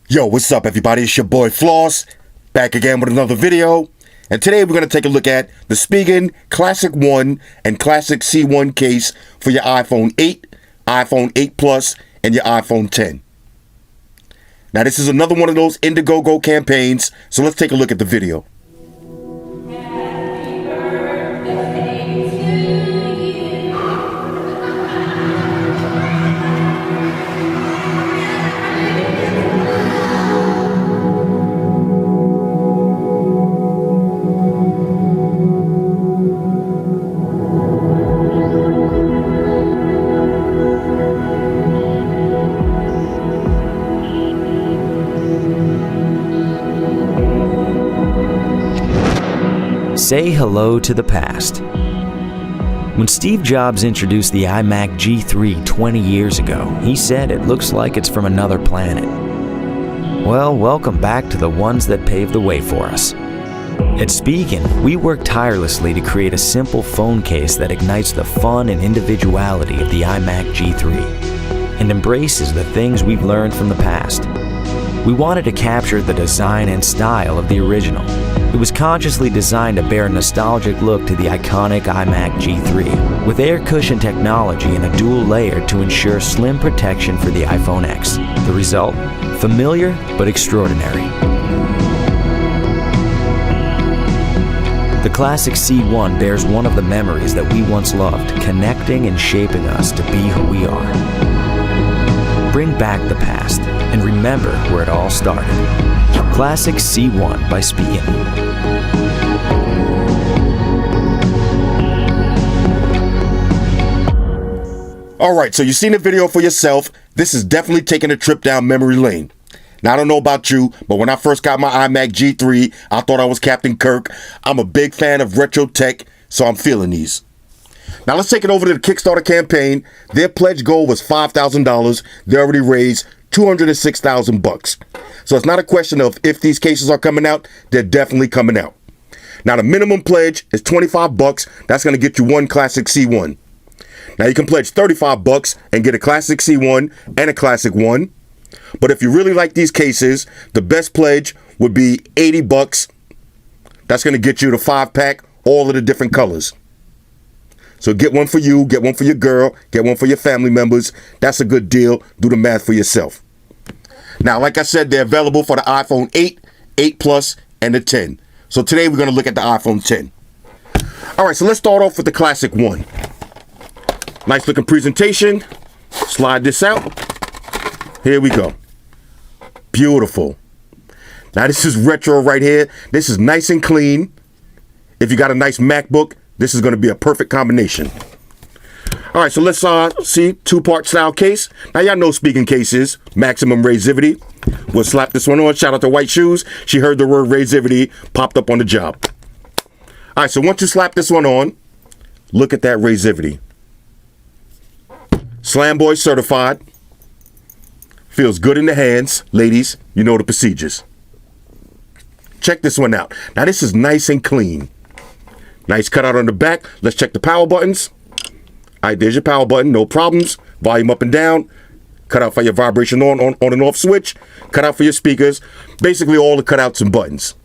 Yo, what's up everybody? It's your boy Floss, back again with another video. And today we're going to take a look at the Spigen Classic One and Classic C1 case for your iPhone 8, iPhone 8 Plus, and your iPhone 10. Now this is another one of those Indiegogo campaigns, so let's take a look at the video. Say hello to the past. When Steve Jobs introduced the iMac G3 20 years ago, he said it looks like it's from another planet. Well, welcome back to the ones that paved the way for us. At Spigen, we work tirelessly to create a simple phone case that ignites the fun and individuality of the iMac G3 and embraces the things we've learned from the past. We wanted to capture the design and style of the original. It was consciously designed to bear a nostalgic look to the iconic iMac G3, with air cushion technology and a dual layer to ensure slim protection for the iPhone X. The result? Familiar but extraordinary. The Classic C1 bears one of the memories that we once loved, connecting and shaping us to be who we are. Bring back the past and remember where it all started. Classic C1 by Spigen. Alright, so you've seen the video for yourself. This is definitely taking a trip down memory lane. Now, I don't know about you, but when I first got my iMac G3, I thought I was Captain Kirk. I'm a big fan of retro tech, so I'm feeling these. Now, let's take it over to the Kickstarter campaign. Their pledge goal was $5,000. They already raised $206,000. So it's not a question of if these cases are coming out, they're definitely coming out. Now, the minimum pledge is $25. That's going to get you one Classic C1. Now, you can pledge $35 and get a Classic C1 and a Classic One. But if you really like these cases, the best pledge would be $80. That's going to get you the 5-pack, all of the different colors. So get one for you, get one for your girl, get one for your family members. That's a good deal. Do the math for yourself. Now, like I said, they're available for the iPhone 8, 8 Plus, and the 10. So today we're going to look at the iPhone 10. All right, so let's start off with the Classic One. Nice looking presentation. Slide this out. Here we go. Beautiful. Now, this is retro right here. This is nice and clean. If you got a nice MacBook, this is going to be a perfect combination. All right, so let's see, two-part style case. Now, y'all know Spigen cases, maximum razivity. We'll slap this one on. Shout out to White Shoes. She heard the word razivity popped up on the job. All right, so once you slap this one on, look at that razivity. Slam Boy certified. Feels good in the hands. Ladies, you know the procedures. Check this one out. Now, this is nice and clean. Nice cutout on the back. Let's check the power buttons. All right, there's your power button. No problems. Volume up and down. Cutout for your vibration on and off switch. Cutout for your speakers. Basically all the cutouts and buttons.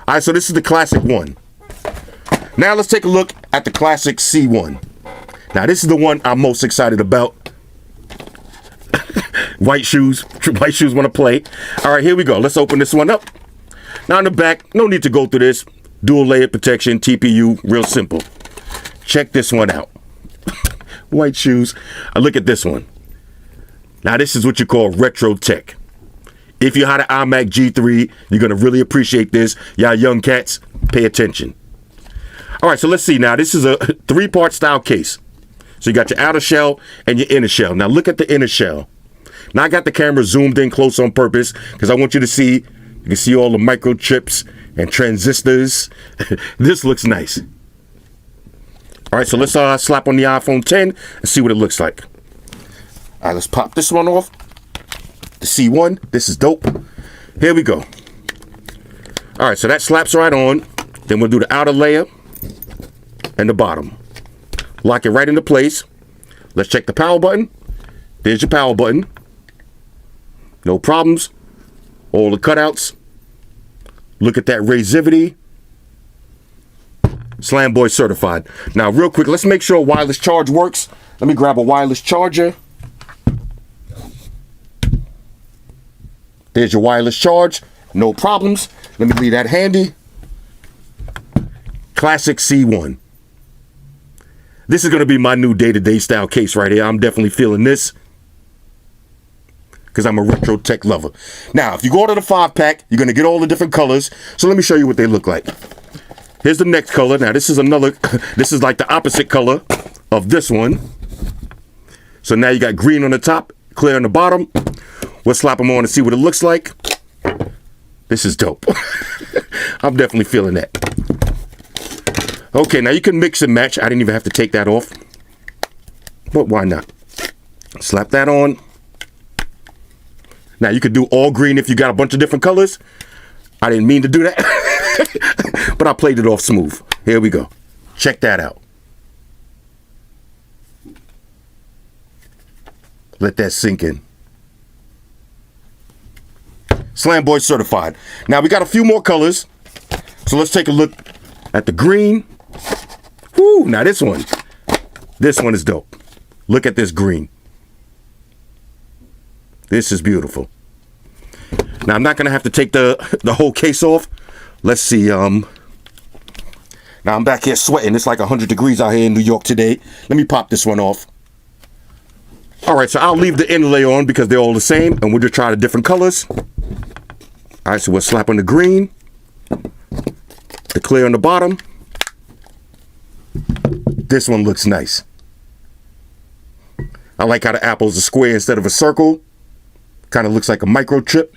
All right, so this is the Classic One. Now let's take a look at the Classic C1. Now this is the one I'm most excited about. White Shoes want to play. All right, here we go. Let's open this one up. Now in the back, no need to go through this. Dual layer protection, TPU, real simple. Check this one out. White Shoes. Look at this one. Now this is what you call retro tech. If you had an iMac G3, you're going to really appreciate this. Y'all young cats, pay attention. All right, so let's see now. This is a 3-part style case. So you got your outer shell and your inner shell. Now look at the inner shell. Now I got the camera zoomed in close on purpose because I want you to see, you can see all the microchips and transistors. This looks nice. All right, so let's slap on the iPhone 10 and see what it looks like. All right, let's pop this one off. The C1, this is dope. Here we go. All right, so that slaps right on. Then we'll do the outer layer and the bottom. Lock it right into place. Let's check the power button. There's your power button. No problems. All the cutouts. Look at that razivity. Slam Boy certified. Now, real quick, let's make sure wireless charge works. Let me grab a wireless charger. There's your wireless charge. No problems. Let me leave that handy. Classic C1. This is going to be my new day-to-day style case right here. I'm definitely feeling this because I'm a retro tech lover. Now, if you go to the 5-pack, you're going to get all the different colors. So let me show you what they look like. Here's the next color. Now, this is this is like the opposite color of this one. So now you got green on the top, clear on the bottom. We'll slap them on and see what it looks like. This is dope. I'm definitely feeling that. Okay, now you can mix and match. I didn't even have to take that off. But why not? Slap that on. Now you could do all green if you got a bunch of different colors. I didn't mean to do that. But I played it off smooth. Here we go. Check that out. Let that sink in. Slam Boy certified. Now we got a few more colors. So let's take a look at the green. Whoo, now this one is dope. Look at this green. This is beautiful. Now I'm not gonna have to take the whole case off. Let's see. Now I'm back here sweating. It's like 100 degrees out here in New York today. Let me pop this one off. All right, so I'll leave the inlay on because they're all the same, and we'll just try the different colors. All right, so we'll slap on the green, the clear on the bottom. This one looks nice. I like how the apple's a square instead of a circle. Kind of looks like a microchip.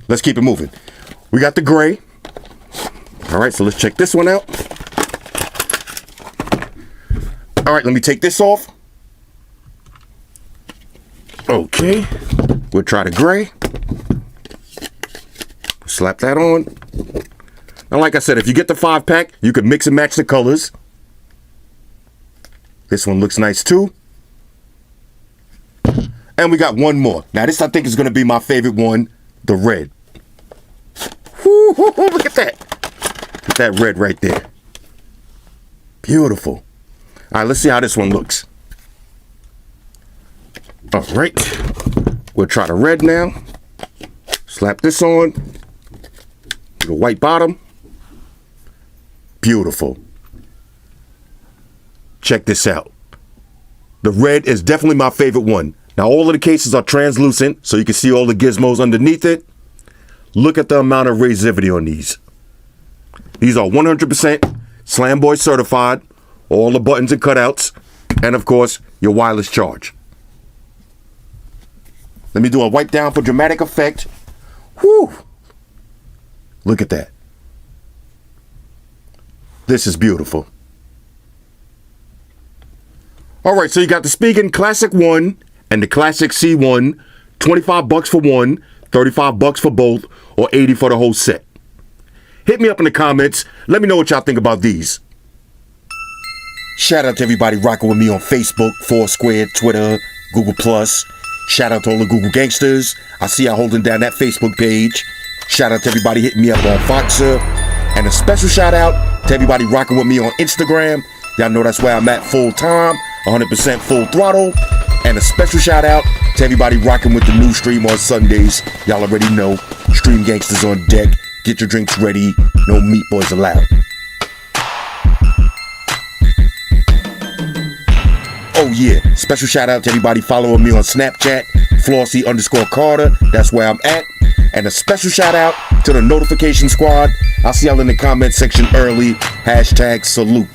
Let's keep it moving. We got the gray. All right, so let's check this one out. All right, let me take this off. Okay, we'll try the gray. Slap that on. Now, like I said, if you get the 5-pack, you can mix and match the colors. This one looks nice too. And we got one more. Now, this I think is going to be my favorite one, the red. Woo, woo, woo, look at that. Look at that red right there. Beautiful. All right, let's see how this one looks. All right. We'll try the red now. Slap this on. The white bottom. Beautiful. Check this out. The red is definitely my favorite one. Now, all of the cases are translucent, so you can see all the gizmos underneath it. Look at the amount of razivity on these. These are 100% Slam Boy certified. All the buttons and cutouts. And, of course, your wireless charge. Let me do a wipe down for dramatic effect. Whew. Look at that. This is beautiful. All right, so you got the Spigen Classic One and the Classic C1. $25 for one, $35 for both, or $80 for the whole set. Hit me up in the comments. Let me know what y'all think about these. Shout out to everybody rocking with me on Facebook, Foursquare, Twitter, Google+. Shout out to all the Google gangsters. I see y'all holding down that Facebook page. Shout out to everybody hitting me up on Foxer. And a special shout out to everybody rocking with me on Instagram. Y'all know that's where I'm at full time, 100% full throttle. And a special shout out to everybody rocking with the new stream on Sundays. Y'all already know, Stream Gangsters on deck. Get your drinks ready. No meat boys allowed. Oh yeah, special shout out to everybody following me on Snapchat, Flossy_Carter, that's where I'm at. And a special shout out to the notification squad. I'll see y'all in the comment section early. #salute.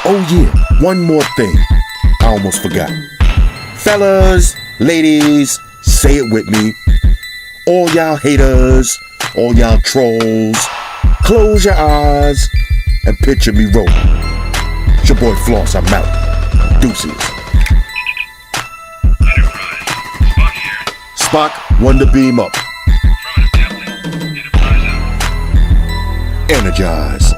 Oh yeah, one more thing. I almost forgot. Fellas, ladies, say it with me. All y'all haters, all y'all trolls, close your eyes and picture me rolling. It's your boy Floss, I'm out. Deuces. Spock, Wonder Beam up. Energize.